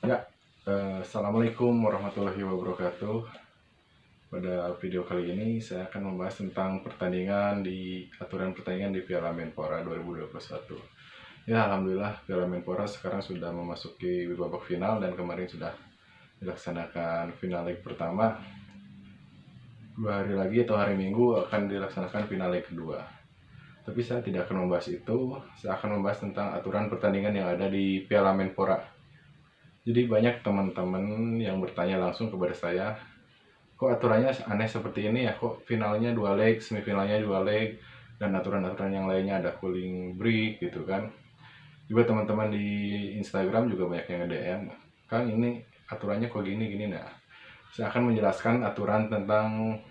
Ya, Assalamualaikum warahmatullahi wabarakatuh. Pada video kali ini saya akan membahas tentang aturan pertandingan di Piala Menpora 2021. Ya, alhamdulillah Piala Menpora sekarang sudah memasuki babak final dan kemarin sudah dilaksanakan final leg pertama. 2 hari lagi atau hari Minggu akan dilaksanakan final leg kedua. Tapi saya tidak akan membahas itu, saya akan membahas tentang aturan pertandingan yang ada di Piala Menpora. Jadi banyak teman-teman yang bertanya langsung kepada saya, kok aturannya aneh seperti ini ya, kok finalnya 2 leg, semifinalnya 2 leg, dan aturan-aturan yang lainnya ada cooling break gitu kan. Juga teman-teman di Instagram juga banyak yang nge-DM, Kang ini aturannya kok gini-gini. Nah, saya akan menjelaskan aturan tentang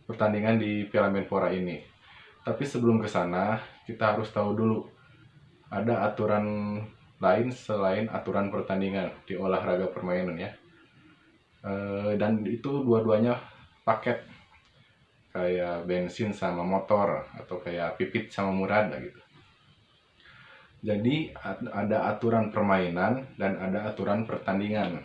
pertandingan di Piala Menpora ini. Tapi sebelum ke sana, kita harus tahu dulu ada aturan lain selain aturan pertandingan di olahraga permainan ya. Dan itu dua-duanya paket, kayak bensin sama motor atau kayak pipit sama murad gitu. Jadi ada aturan permainan dan ada aturan pertandingan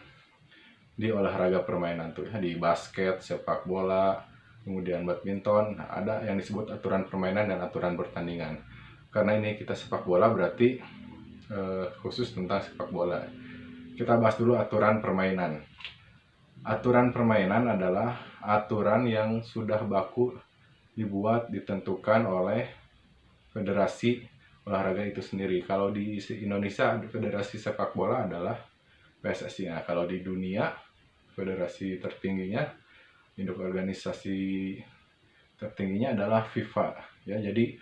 di olahraga permainan tuh ya, di basket, sepak bola, kemudian badminton. Nah, ada yang disebut aturan permainan dan aturan pertandingan. Karena ini kita sepak bola berarti khusus tentang sepak bola. Kita bahas dulu aturan permainan. Aturan permainan adalah aturan yang sudah baku dibuat, ditentukan oleh federasi olahraga itu sendiri. Kalau di Indonesia, federasi sepak bola adalah PSSI. Nah, kalau di dunia, federasi tertingginya, induk organisasi tertingginya adalah FIFA. Ya, jadi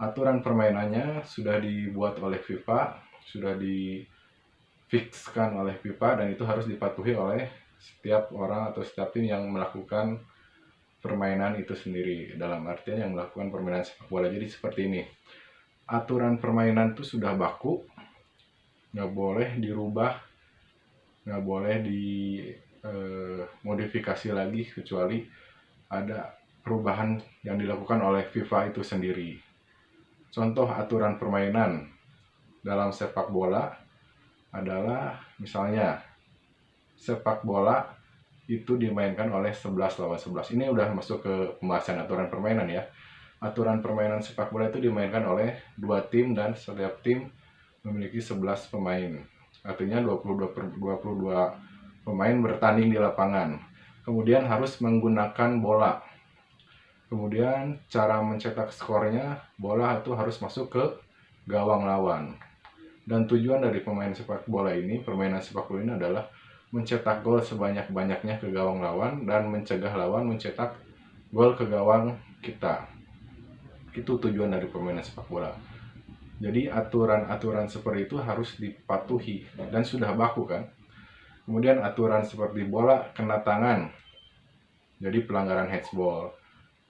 aturan permainannya sudah dibuat oleh FIFA, sudah difikskan oleh FIFA, dan itu harus dipatuhi oleh setiap orang atau setiap tim yang melakukan permainan itu sendiri, dalam artian yang melakukan permainan sepak bola. Jadi seperti ini, aturan permainan itu sudah baku, nggak boleh dirubah, nggak boleh dimodifikasi lagi kecuali ada perubahan yang dilakukan oleh FIFA itu sendiri. Contoh aturan permainan dalam sepak bola adalah misalnya sepak bola itu dimainkan oleh 11 lawan 11. Ini udah masuk ke pembahasan aturan permainan ya. Aturan permainan sepak bola itu dimainkan oleh 2 tim dan setiap tim memiliki 11 pemain. Artinya 22 pemain bertanding di lapangan. Kemudian harus menggunakan bola. Kemudian cara mencetak skornya, bola itu harus masuk ke gawang lawan. Dan tujuan dari permainan sepak bola ini adalah mencetak gol sebanyak-banyaknya ke gawang lawan dan mencegah lawan mencetak gol ke gawang kita. Itu tujuan dari permainan sepak bola. Jadi aturan-aturan seperti itu harus dipatuhi dan sudah baku kan. Kemudian aturan seperti bola kena tangan, jadi pelanggaran handsball.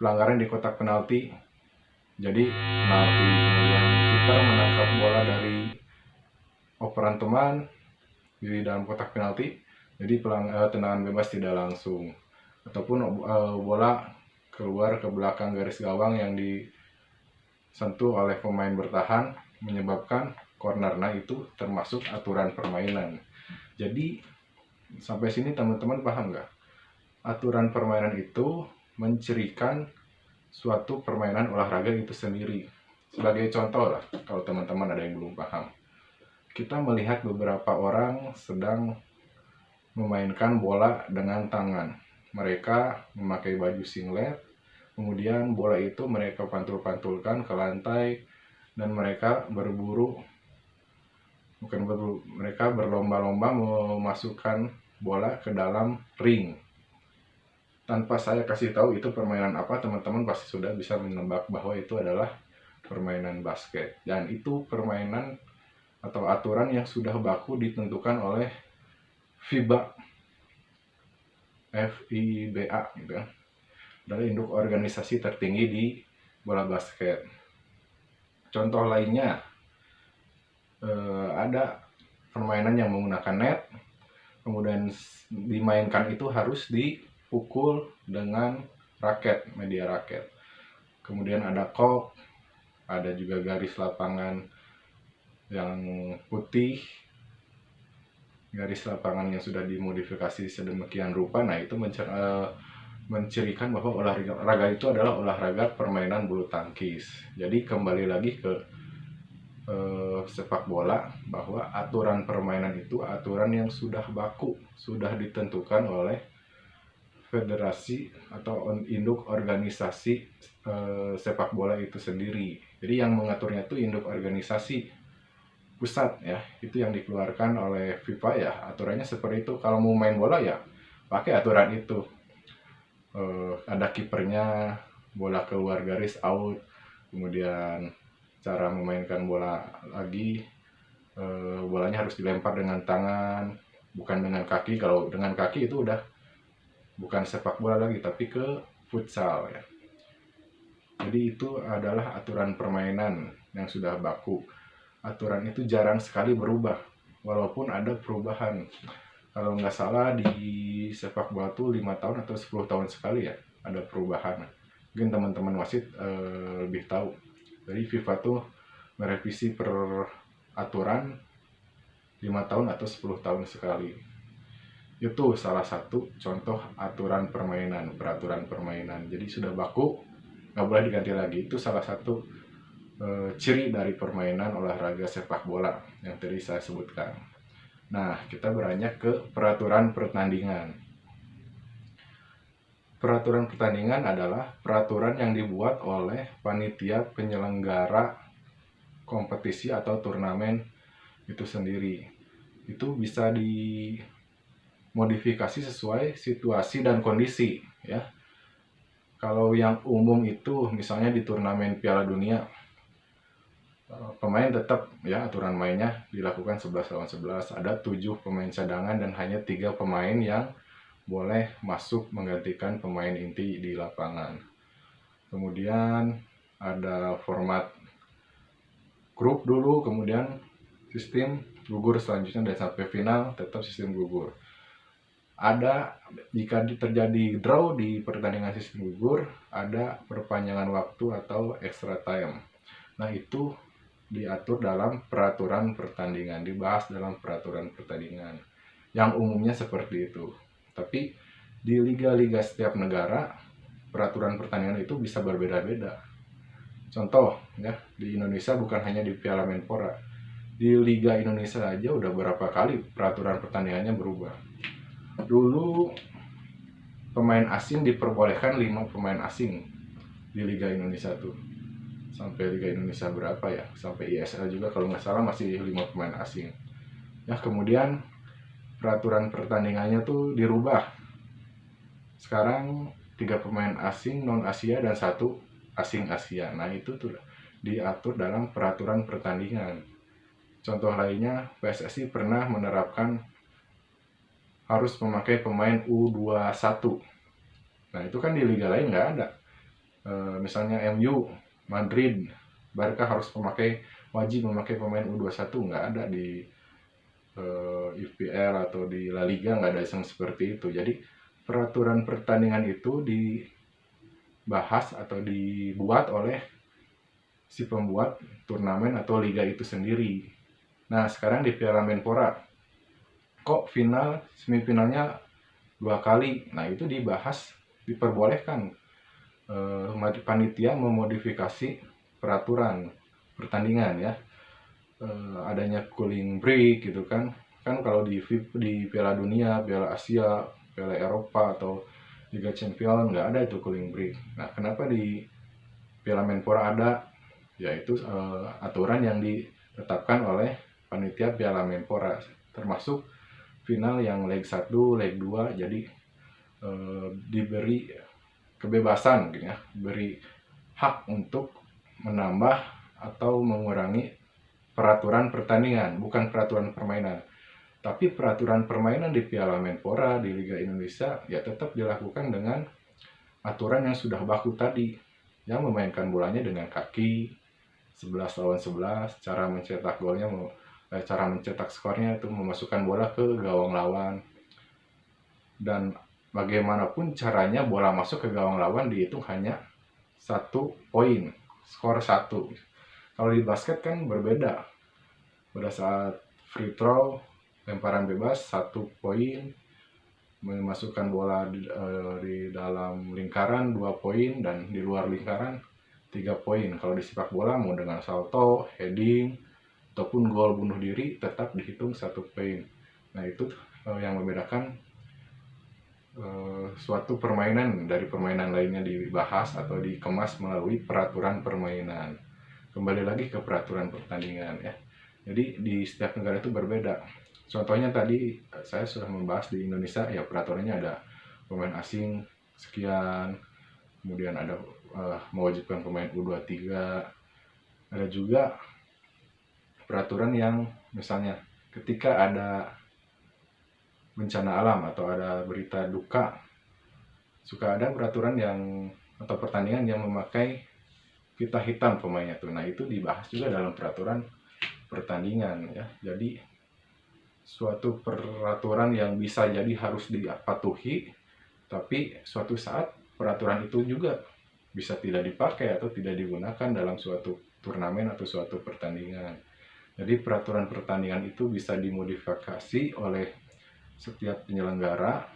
Pelanggaran di kotak penalti, jadi penalti. Kemudian kiper menangkap bola dari operan teman di dalam kotak penalti, jadi tendangan bebas tidak langsung. Ataupun bola keluar ke belakang garis gawang yang disentuh oleh pemain bertahan menyebabkan corner. Nah, itu termasuk aturan permainan. Jadi sampai sini teman-teman paham nggak? Aturan permainan itu mencirikan suatu permainan olahraga itu sendiri. Sebagai contoh lah, kalau teman-teman ada yang belum paham, kita melihat beberapa orang sedang memainkan bola dengan tangan. Mereka memakai baju singlet, kemudian bola itu mereka pantul-pantulkan ke lantai, dan mereka mereka berlomba-lomba memasukkan bola ke dalam ring. Tanpa saya kasih tahu itu permainan apa, teman-teman pasti sudah bisa menebak bahwa itu adalah permainan basket. Dan itu permainan atau aturan yang sudah baku ditentukan oleh FIBA, FIBA gitu ya, dari induk organisasi tertinggi di bola basket. Contoh lainnya, ada permainan yang menggunakan net, kemudian dimainkan itu harus dipukul dengan raket, media raket. Kemudian ada kok, ada juga garis lapangan yang putih, garis lapangan yang sudah dimodifikasi sedemikian rupa. Nah, itu mencirikan bahwa olahraga itu adalah olahraga permainan bulu tangkis. Jadi kembali lagi ke sepak bola, bahwa aturan permainan itu aturan yang sudah baku, sudah ditentukan oleh federasi atau induk organisasi sepak bola itu sendiri. Jadi yang mengaturnya itu induk organisasi pusat ya, itu yang dikeluarkan oleh FIFA ya, aturannya seperti itu. Kalau mau main bola ya pakai aturan itu. Ada kipernya, bola keluar garis out, kemudian cara memainkan bola lagi, bolanya harus dilempar dengan tangan, bukan dengan kaki. Kalau dengan kaki itu udah bukan sepak bola lagi, tapi ke futsal ya. Jadi itu adalah aturan permainan yang sudah baku. Aturan itu jarang sekali berubah, walaupun ada perubahan. Kalau nggak salah di sepak bola tuh 5 tahun atau 10 tahun sekali ya ada perubahan. Mungkin teman-teman wasit lebih tahu. Jadi FIFA tuh merevisi peraturan 5 tahun atau 10 tahun sekali. Itu salah satu contoh aturan permainan, peraturan permainan. Jadi sudah baku, nggak boleh diganti lagi. Itu salah satu ciri dari permainan olahraga sepak bola yang tadi saya sebutkan. Nah, kita beranjak ke peraturan pertandingan. Peraturan pertandingan adalah peraturan yang dibuat oleh panitia penyelenggara kompetisi atau turnamen itu sendiri. Itu bisa dimodifikasi sesuai situasi dan kondisi ya. Kalau yang umum itu misalnya di turnamen Piala Dunia, pemain tetap ya aturan mainnya dilakukan 11 lawan 11, ada 7 pemain cadangan dan hanya 3 pemain yang boleh masuk menggantikan pemain inti di lapangan. Kemudian ada format grup dulu, kemudian sistem gugur selanjutnya, dan sampai final tetap sistem gugur. Ada, jika terjadi draw di pertandingan sistem gugur, ada perpanjangan waktu atau extra time. Nah, itu diatur dalam peraturan pertandingan, dibahas dalam peraturan pertandingan yang umumnya seperti itu. Tapi di liga-liga setiap negara peraturan pertandingan itu bisa berbeda-beda. Contoh ya, di Indonesia bukan hanya di Piala Menpora, di Liga Indonesia aja udah berapa kali peraturan pertandingannya berubah. Dulu pemain asing diperbolehkan 5 pemain asing di Liga Indonesia tuh. Sampai Liga Indonesia berapa ya, sampai ISL juga kalau nggak salah masih 5 pemain asing ya. Kemudian peraturan pertandingannya tuh dirubah, sekarang 3 pemain asing non Asia dan 1 asing Asia. Nah, itu tuh diatur dalam peraturan pertandingan. Contoh lainnya, PSSI pernah menerapkan harus memakai pemain U21. Nah, itu kan di liga lain nggak ada. Misalnya MU, Madrid, Barca harus wajib memakai pemain U21, nggak ada di IPL atau di La Liga, nggak ada yang seperti itu. Jadi peraturan pertandingan itu dibahas atau dibuat oleh si pembuat turnamen atau liga itu sendiri. Nah, sekarang di Piala Menpora kok final semifinalnya 2 kali. Nah, itu dibahas, diperbolehkan panitia memodifikasi peraturan pertandingan ya. Adanya cooling break gitu kan kalau di Piala Dunia, Piala Asia, Piala Eropa atau Liga Champion nggak ada itu cooling break. Nah, kenapa di Piala Menpora ada? Yaitu aturan yang ditetapkan oleh panitia Piala Menpora, termasuk final yang leg 1, leg 2, jadi diberi kebebasan gitu ya, beri hak untuk menambah atau mengurangi peraturan pertandingan, bukan peraturan permainan. Tapi peraturan permainan di Piala Menpora, di Liga Indonesia ya tetap dilakukan dengan aturan yang sudah baku tadi, yang memainkan bolanya dengan kaki 11 lawan 11, cara mencetak golnya, cara mencetak skornya itu memasukkan bola ke gawang lawan, dan bagaimanapun caranya bola masuk ke gawang lawan dihitung hanya 1 poin, skor 1. Kalau di basket kan berbeda, pada saat free throw lemparan bebas 1 poin, memasukkan bola di dalam lingkaran 2 poin, dan di luar lingkaran 3 poin. Kalau di sepak bola mau dengan salto, heading, ataupun gol bunuh diri tetap dihitung 1 poin. Nah itu yang membedakan suatu permainan dari permainan lainnya dibahas atau dikemas melalui peraturan permainan. Kembali lagi ke peraturan pertandingan ya. Jadi di setiap negara itu berbeda. Contohnya tadi saya sudah membahas di Indonesia ya, peraturannya ada pemain asing sekian, kemudian ada mewajibkan pemain U23, ada juga peraturan yang misalnya ketika ada bencana alam atau ada berita duka, suka ada peraturan yang atau pertandingan yang memakai pita hitam pemainnya tuh. Nah itu dibahas juga dalam peraturan pertandingan ya. Jadi suatu peraturan yang bisa jadi harus dipatuhi, tapi suatu saat peraturan itu juga bisa tidak dipakai atau tidak digunakan dalam suatu turnamen atau suatu pertandingan. Jadi peraturan pertandingan itu bisa dimodifikasi oleh setiap penyelenggara.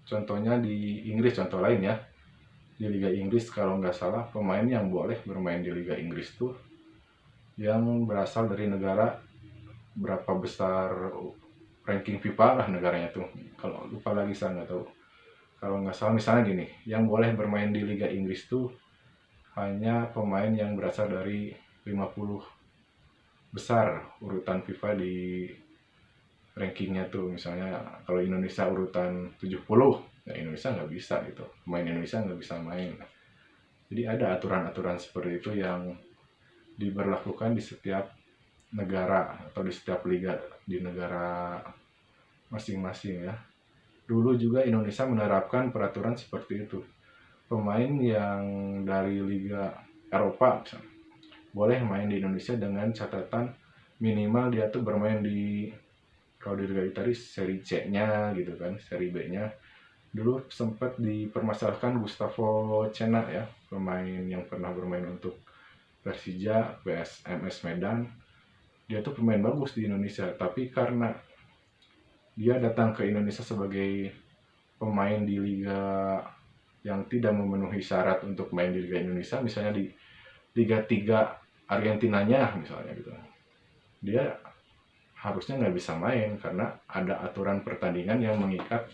Contohnya di Inggris, contoh lain ya, di Liga Inggris kalau nggak salah pemain yang boleh bermain di Liga Inggris tuh yang berasal dari negara berapa besar ranking FIFA lah negaranya tuh, kalau lupa lagi saya nggak tahu. Kalau nggak salah misalnya gini, yang boleh bermain di Liga Inggris tuh hanya pemain yang berasal dari 50 besar urutan FIFA di rankingnya tuh. Misalnya kalau Indonesia urutan 70, ya Indonesia nggak bisa gitu, pemain Indonesia nggak bisa main. Jadi ada aturan-aturan seperti itu yang diberlakukan di setiap negara atau di setiap liga di negara masing-masing ya. Dulu juga Indonesia menerapkan peraturan seperti itu. Pemain yang dari Liga Eropa misalnya, boleh main di Indonesia dengan catatan minimal dia tuh bermain di, kalau di Liga Italia seri C-nya gitu kan, seri B-nya. Dulu sempat dipermasalahkan Gustavo Cena ya, pemain yang pernah bermain untuk Persija, PSMS Medan. Dia tuh pemain bagus di Indonesia, tapi karena dia datang ke Indonesia sebagai pemain di liga yang tidak memenuhi syarat untuk main di Liga Indonesia, misalnya di Liga 3 Argentinanya misalnya gitu, dia harusnya nggak bisa main karena ada aturan pertandingan yang mengikat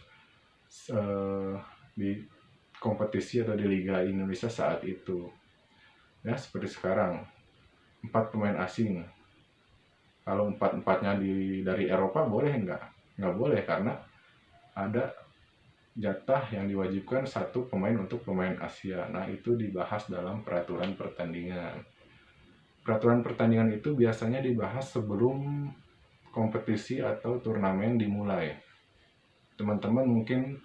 di kompetisi atau di Liga Indonesia saat itu ya. Seperti sekarang 4 pemain asing, kalau 4-4-nya dari Eropa boleh nggak boleh, karena ada jatah yang diwajibkan 1 pemain untuk pemain Asia. Nah itu dibahas dalam peraturan pertandingan. Peraturan pertandingan itu biasanya dibahas sebelum kompetisi atau turnamen dimulai. Teman-teman mungkin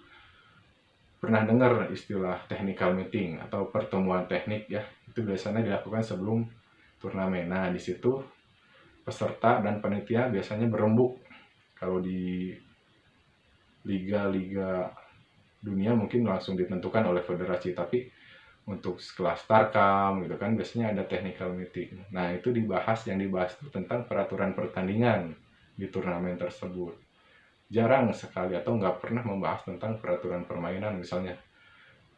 pernah dengar istilah technical meeting atau pertemuan teknik ya. Itu biasanya dilakukan sebelum turnamen. Nah di situ peserta dan panitia biasanya berembuk. Kalau di liga-liga dunia mungkin langsung ditentukan oleh federasi, tapi untuk sekelas Tarkam gitu kan biasanya ada technical meeting. Nah itu yang dibahas itu tentang peraturan pertandingan di turnamen tersebut. Jarang sekali atau nggak pernah membahas tentang peraturan permainan. Misalnya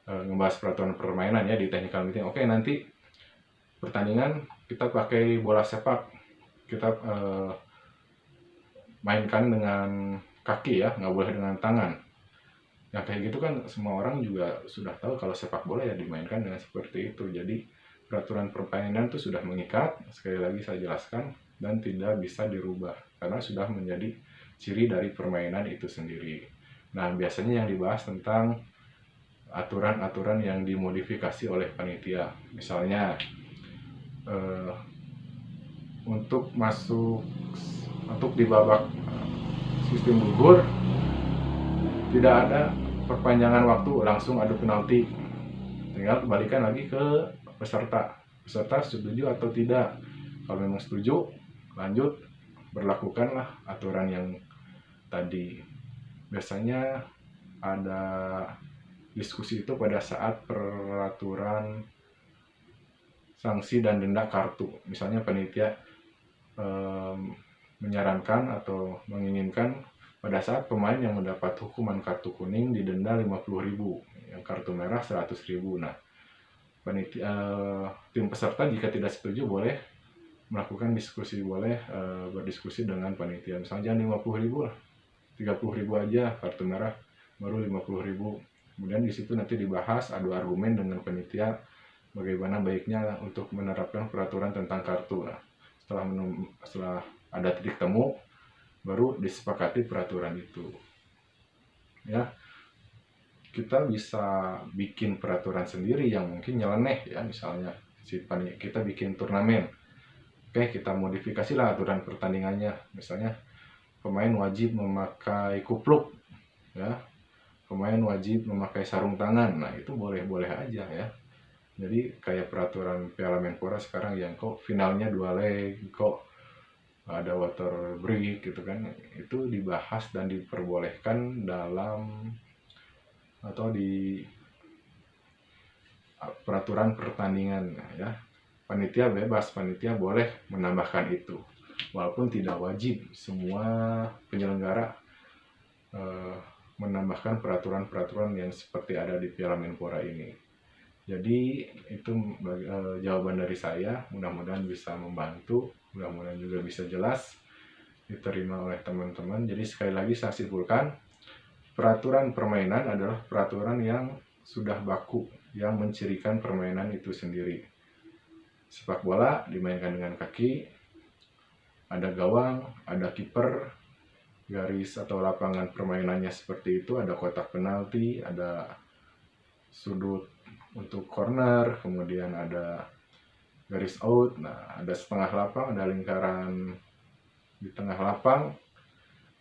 ngebahas peraturan permainan ya di technical meeting, oke nanti pertandingan kita pakai bola sepak, kita mainkan dengan kaki ya, nggak boleh dengan tangan. Nah kayak gitu kan semua orang juga sudah tahu kalau sepak bola ya dimainkan dengan seperti itu. Jadi peraturan permainan itu sudah mengikat, sekali lagi saya jelaskan, dan tidak bisa dirubah karena sudah menjadi ciri dari permainan itu sendiri. Nah biasanya yang dibahas tentang aturan-aturan yang dimodifikasi oleh panitia. Misalnya untuk di babak sistem gugur tidak ada perpanjangan waktu, langsung adu penalti. Tinggal kembalikan lagi ke peserta setuju atau tidak. Kalau memang setuju, lanjut berlakukanlah aturan yang tadi. Biasanya ada diskusi itu pada saat peraturan sanksi dan denda kartu. Misalnya panitia menyarankan atau menginginkan pada saat pemain yang mendapat hukuman kartu kuning didenda 50.000, yang kartu merah 100.000. Nah, tim peserta jika tidak setuju boleh melakukan diskusi, boleh berdiskusi dengan panitia. Misalnya jangan 50.000 lah, 30.000 aja kartu merah, baru 50.000. Kemudian di situ nanti dibahas, adu argumen dengan panitia bagaimana baiknya untuk menerapkan peraturan tentang kartu. Nah, setelah ada titik temu, baru disepakati peraturan itu. Ya, kita bisa bikin peraturan sendiri yang mungkin nyeleneh ya, misalnya kita bikin turnamen. Oke, kita modifikasi lah aturan pertandingannya. Misalnya pemain wajib memakai kupluk ya, pemain wajib memakai sarung tangan. Nah, itu boleh-boleh aja ya. Jadi kayak peraturan Piala Menpora sekarang yang kok finalnya 2 leg, kok ada water break gitu kan, itu dibahas dan diperbolehkan dalam atau di peraturan pertandingan ya. Panitia bebas, panitia boleh menambahkan itu, walaupun tidak wajib semua penyelenggara menambahkan peraturan-peraturan yang seperti ada di Piala Menpora ini. Jadi itu jawaban dari saya, mudah-mudahan bisa membantu, mudah-mudahan juga bisa jelas diterima oleh teman-teman. Jadi sekali lagi saya simpulkan, peraturan permainan adalah peraturan yang sudah baku, yang mencirikan permainan itu sendiri. Sepak bola dimainkan dengan kaki, ada gawang, ada kiper, garis atau lapangan permainannya seperti itu, ada kotak penalti, ada sudut untuk corner, kemudian ada garis out. Nah, ada setengah lapang, ada lingkaran di tengah lapang,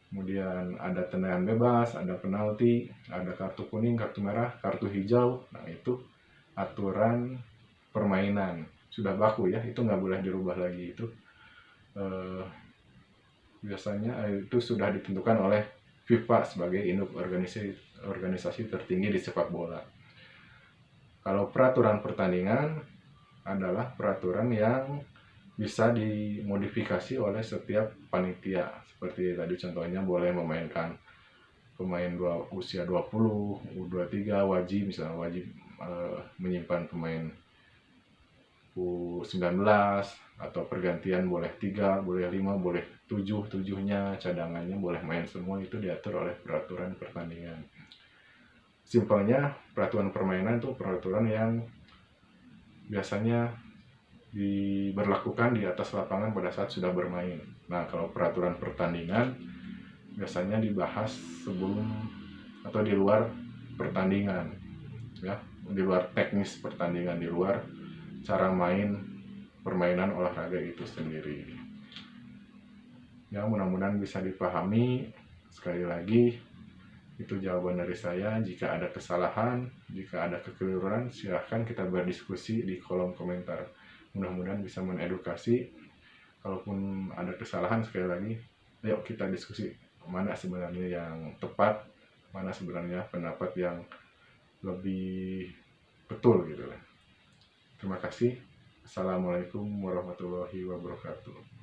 kemudian ada tendangan bebas, ada penalti, ada kartu kuning, kartu merah, kartu hijau. Nah, itu aturan permainan sudah baku ya, itu nggak boleh dirubah lagi. Itu biasanya itu sudah ditentukan oleh FIFA sebagai induk organisasi tertinggi di sepak bola. Kalau peraturan pertandingan adalah peraturan yang bisa dimodifikasi oleh setiap panitia. Seperti tadi contohnya boleh memainkan pemain usia 20, U23 wajib, misalnya wajib menyimpan pemain U19, atau pergantian boleh 3, boleh 5, boleh 7-7-nya, cadangannya boleh main semua. Itu diatur oleh peraturan pertandingan. Simpelnya, peraturan permainan itu peraturan yang biasanya diberlakukan di atas lapangan pada saat sudah bermain. Nah, kalau peraturan pertandingan biasanya dibahas sebelum atau di luar pertandingan ya, di luar teknis pertandingan, di luar cara main permainan olahraga itu sendiri. Ya, mudah-mudahan bisa dipahami. Sekali lagi, itu jawaban dari saya. Jika ada kesalahan, jika ada kekeliruan, silahkan kita berdiskusi di kolom komentar. Mudah-mudahan bisa menedukasi. Kalaupun ada kesalahan, sekali lagi, ayo kita diskusi mana sebenarnya yang tepat, mana sebenarnya pendapat yang lebih betul gitu. Terima kasih. Assalamualaikum warahmatullahi wabarakatuh.